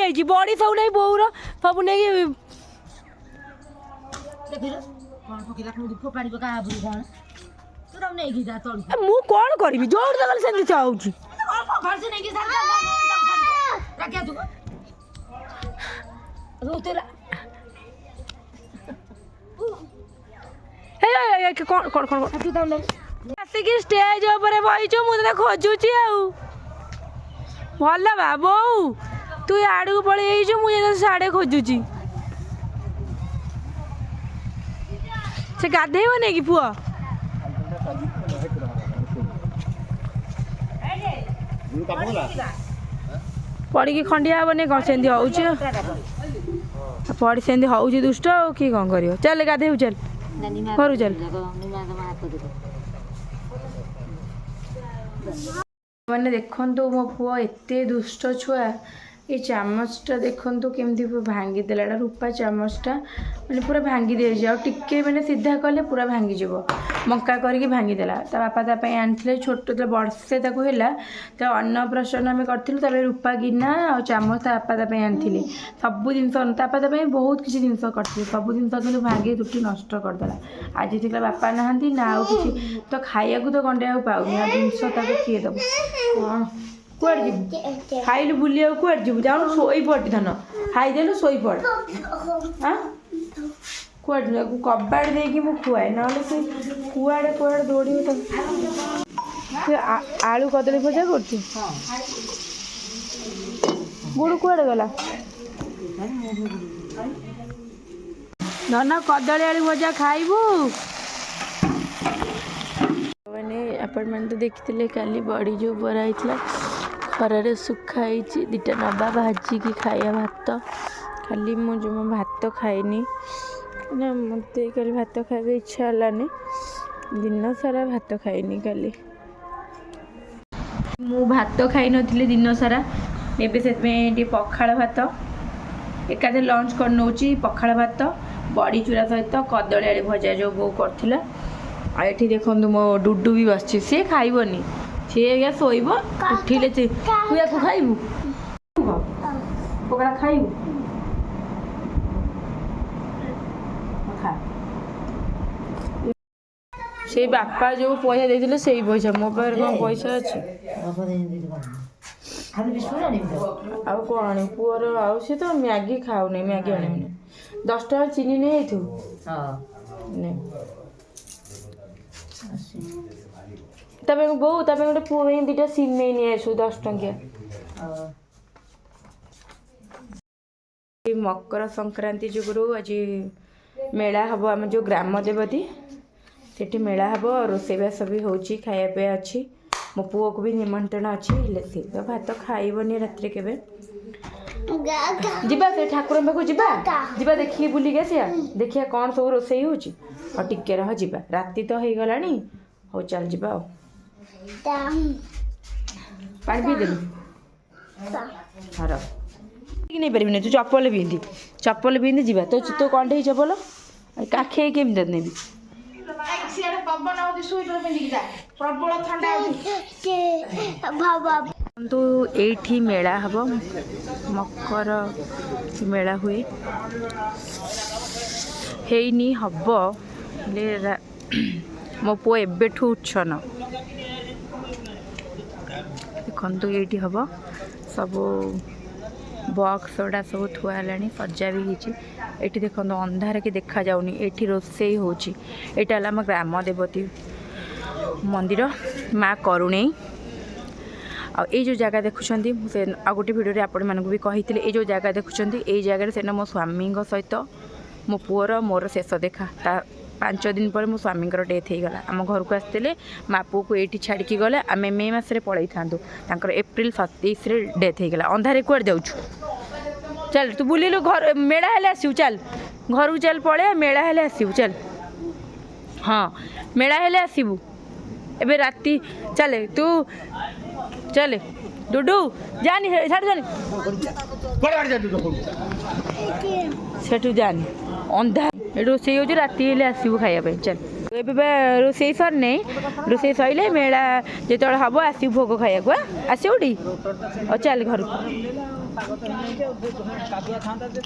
ନେଇଯାଇଛି ବଡ଼ି ସବୁ ନେଇ ବୋଉର ସବୁ ନେଇକି ମୁଁ କ'ଣ କରିବି ଯୋଉଠି ତ ଗଲେ ସେମିତି ଚାହୁଁଛି ଆସିକି ଷ୍ଟେଜ ଉପରେ ବଇଛୁ ମୁଁ ତତେ ଖୋଜୁଛି ଆଉ ଭଲ ବା ବୋଉ ତୁ ଆଡ଼କୁ ପଳେଇ ଯାଇଛୁ ମୁଁ ସାଡ଼େ ଖୋଜୁଛି ସେ ଗାଧେଇବ ନେଇକି ପୁଅ ପଡ଼ିକି ଖଣ୍ଡିଆ ହବନି କ'ଣ ସେମିତି ହଉଛି ପଡ଼ି ସେମିତି ହଉଛି ଦୁଷ୍ଟ ଆଉ କି କ'ଣ କରିବ ଚାଲ ଗାଧେଇବୁ ଚାଲ ଘରୁ ଚାଲ ମାନେ ଦେଖନ୍ତୁ ମୋ ପୁଅ ଏତେ ଦୁଷ୍ଟ ଛୁଆ ଏ ଚାମଚଟା ଦେଖନ୍ତୁ କେମିତି ଭାଙ୍ଗିଦେଲା ଏଇଟା ରୂପା ଚାମଚଟା ମାନେ ପୁରା ଭାଙ୍ଗି ଦେଇଛି ଆଉ ଟିକେ ମାନେ ସିଧା କଲେ ପୁରା ଭାଙ୍ଗିଯିବ ମଙ୍କା କରିକି ଭାଙ୍ଗିଦେଲା ତା ବାପା ତା ପାଇଁ ଆଣିଥିଲେ ଛୋଟ ଯେତେବେଳେ ବର୍ଷେ ତାକୁ ହେଲା ତା ଅନ୍ନପ୍ରାଶନ ଆମେ କରିଥିଲୁ ତାପରେ ରୂପା ଗିନା ଆଉ ଚାମଚ ତା ବାପା ତା ପାଇଁ ଆଣିଥିଲେ ସବୁ ଜିନିଷ ତା ବାପା ତା ପାଇଁ ବହୁତ କିଛି ଜିନିଷ କରିଥିଲେ ସବୁ ଜିନିଷ କିନ୍ତୁ ଭାଙ୍ଗି ତୁଟି ନଷ୍ଟ କରିଦେଲା ଆଜି ଦେଖିଲା ବାପା ନାହାନ୍ତି ନା ଆଉ କିଛି ତ ଖାଇବାକୁ ତ ଗଣ୍ଡେ ଆଉ ପାଉନି ଆଉ ଜିନିଷ ତାକୁ କିଏ ଦେବ କ'ଣ କୁଆଡ଼େ ଯିବୁ ଖାଇଲୁ ବୁଲିବାକୁ କୁଆଡ଼େ ଯିବୁ ଯାଉନୁ ଶୋଇପଡ଼ ଧନ ଖାଇଦେଲୁ ଶୋଇପଡ଼ ଆଁ କୁଆଡ଼େ ଯିବୁ କବାଟ ଦେଇକି ମୁଁ ଖୁଆଏ ନହେଲେ ସେ କୁଆଡ଼େ କୁଆଡ଼େ ଦୌଡ଼ିବ ତାକୁ ଆଳୁ କଦଳୀ ଭଜା କରୁଛୁ ଗୁଡ଼ୁ କୁଆଡ଼େ ଗଲା ଧନ କଦଳୀ ଆଳୁ ଭଜା ଖାଇବୁ ମାନେ ଆପାର୍ଟମେଣ୍ଟ ତ ଦେଖିଥିଲେ କାଲି ବଡ଼ି ଯେଉଁ ବରା ହେଇଥିଲା ଖରାରେ ଶୁଖା ହେଇଛି ଦୁଇଟା ନେବା ଭାଜିକି ଖାଇବା ଭାତ କାଲି ମୁଁ ଜମା ଭାତ ଖାଇନି ନା ମୋତେ କାଲି ଭାତ ଖାଇବା ଇଚ୍ଛା ହେଲାନି ଦିନ ସାରା ଭାତ ଖାଇନି କାଲି ମୁଁ ଭାତ ଖାଇନଥିଲି ଦିନ ସାରା ଏବେ ସେଥିପାଇଁ ଟିକେ ପଖାଳ ଭାତ ଏକାଥରେ ଲଞ୍ଚ କରିନେଉଛି ପଖାଳ ଭାତ ବଡ଼ି ଚୁରା ସହିତ କଦଳୀ ଆଳୁ ଭଜା ଯେଉଁ ବୋଉ କରିଥିଲା ଆଉ ଏଠି ଦେଖନ୍ତୁ ମୋ ଡୁଡୁ ବି ବସିଛି ସିଏ ଖାଇବନି ସିଏ ଆଜ୍ଞା ଶୋଇବ ଉଠିଲେ ତୁ ୟାକୁ ଖାଇବୁ ପଖାଳ ଖାଇବୁ ସେଇ ବାପା ଯେଉଁ ପଇସା ଦେଇଥିଲେ ସେଇ ପଇସା ମୋ ପାଖରେ କ'ଣ ପଇସା ଅଛି ଆଉ କ'ଣ ଆଣିବୁ ପୁଅର ଆଉ ସେ ତ ମ୍ୟାଗି ଖାଉନି ମ୍ୟାଗି ଆଣିବୁନି 10 ଟଙ୍କା ଚିନି ନେଇଯାଇଥିବୁ ତା ପାଇଁ ବୋଉ ତା ପାଇଁ ଗୋଟେ ପୁଅ ପାଇଁ 2ଟା ସିମେଇ ନେଇ ଆସିବୁ 10 ଟଙ୍କିଆ ମକର ସଂକ୍ରାନ୍ତି ଯୋଗୁରୁ ଆଜି ମେଳା ହେବ ଆମ ଯେଉଁ ଗ୍ରାମ ଦେବତୀ ସେଠି ମେଳା ହେବ ରୋଷେଇବାସ ବି ହେଉଛି ଖାଇବା ପିଇବା ଅଛି ମୋ ପୁଅକୁ ବି ନିମନ୍ତ୍ରଣ ଅଛି ହେଲେ ସେ ତ ଭାତ ଖାଇବନି ରାତିରେ କେବେ ଯିବା ସେ ଠାକୁରଙ୍କ ପାଖକୁ ଯିବା ଯିବା ଦେଖିକି ବୁଲିକି ଆସିବା ଦେଖିବା କ'ଣ ସବୁ ରୋଷେଇ ହେଉଛି ଆଉ ଟିକେ ରହ ଯିବା ରାତି ତ ହେଇଗଲାଣି ହଉ ଚାଲ ଯିବା ଆଉ ପାଣି ପିଇଦେଲୁ ହର ନେଇପାରିବିନି ତୁ ଚପଲ ପିନ୍ଧି ଯିବା ତୋ କଣ୍ଢେଇ ଚପଲ କାଖେଇ କେମିତି ନେବି କିନ୍ତୁ ଏଇଠି ମେଳା ହେବ ମକର ମେଳା ହୁଏ ହେଇନି ହବ ହେଲେ ମୋ ପୁଅ ଏବେଠୁ ଉଚ୍ଛନ୍ନ ଦେଖନ୍ତୁ ଏଇଠି ହେବ ସବୁ ବକ୍ସ ଗୁଡ଼ା ସବୁ ଥୁଆ ହେଲାଣି ସଜା ବି ହେଇଛି ଏଠି ଦେଖନ୍ତୁ ଅନ୍ଧାର କି ଦେଖାଯାଉନି ଏଠି ରୋଷେଇ ହେଉଛି ଏଇଟା ହେଲା ଆମ ଗ୍ରାମ ଦେବତୀ ମନ୍ଦିର ମା କରୁଣେଇ ଆଉ ଏଇ ଯେଉଁ ଜାଗା ଦେଖୁଛନ୍ତି ମୁଁ ସେ ଆଉ ଗୋଟେ ଭିଡ଼ିଓରେ ଆପଣମାନଙ୍କୁ ବି କହିଥିଲି ଏଇ ଯେଉଁ ଜାଗା ଦେଖୁଛନ୍ତି ଏଇ ଜାଗାରେ ସେଦିନ ମୋ ସ୍ୱାମୀଙ୍କ ସହିତ ମୋ ପୁଅର ମୋର ଶେଷ ଦେଖା ତା 5 ଦିନ ପରେ ମୋ ସ୍ୱାମୀଙ୍କର ଡେଥ୍ ହେଇଗଲା ଆମ ଘରକୁ ଆସିଥିଲେ ମା ପୁଅକୁ ଏଇଠି ଛାଡ଼ିକି ଗଲେ ଆମେ ମେ ମାସରେ ପଳେଇଥାନ୍ତୁ ତାଙ୍କର ଏପ୍ରିଲ 27ରେ ଡେଥ୍ ହେଇଗଲା ଅନ୍ଧାରେ କୁଆଡ଼େ ଯାଉଛୁ ଚାଲ ତୁ ବୁଲିଲୁ ଘର ମେଳା ହେଲେ ଆସିବୁ ଚାଲ ଘରକୁ ଚାଲ ପଳେଆ ମେଳା ହେଲେ ଆସିବୁ ଚାଲ ହଁ ମେଳା ହେଲେ ଆସିବୁ ଏବେ ରାତି ଚାଲେ ତୁ ଚାଲେ ଡୁଡୁ ଯାନି ଛାଡ଼ୁ ଯାନି ସେଠୁ ଯାନି ଅନ୍ଧାର ରୋଷେଇ ହେଉଛି ରାତି ହେଲେ ଆସିବୁ ଖାଇବା ପାଇଁ ଚାଲ ଏବେ ବା ରୋଷେଇ ସରିନି ରୋଷେଇ ସରିଲେ ମେଳା ଯେତେବେଳେ ହେବ ଆସିବୁ ଭୋଗ ଖାଇବାକୁ ଆସିବୁ ଟି ଆଉ ଚାଲ ଘରକୁ ପାଗ ତ ହେଇଯାଇଛି ଆଉ କାଦୁଆ ଥାନ୍ତା ଯେ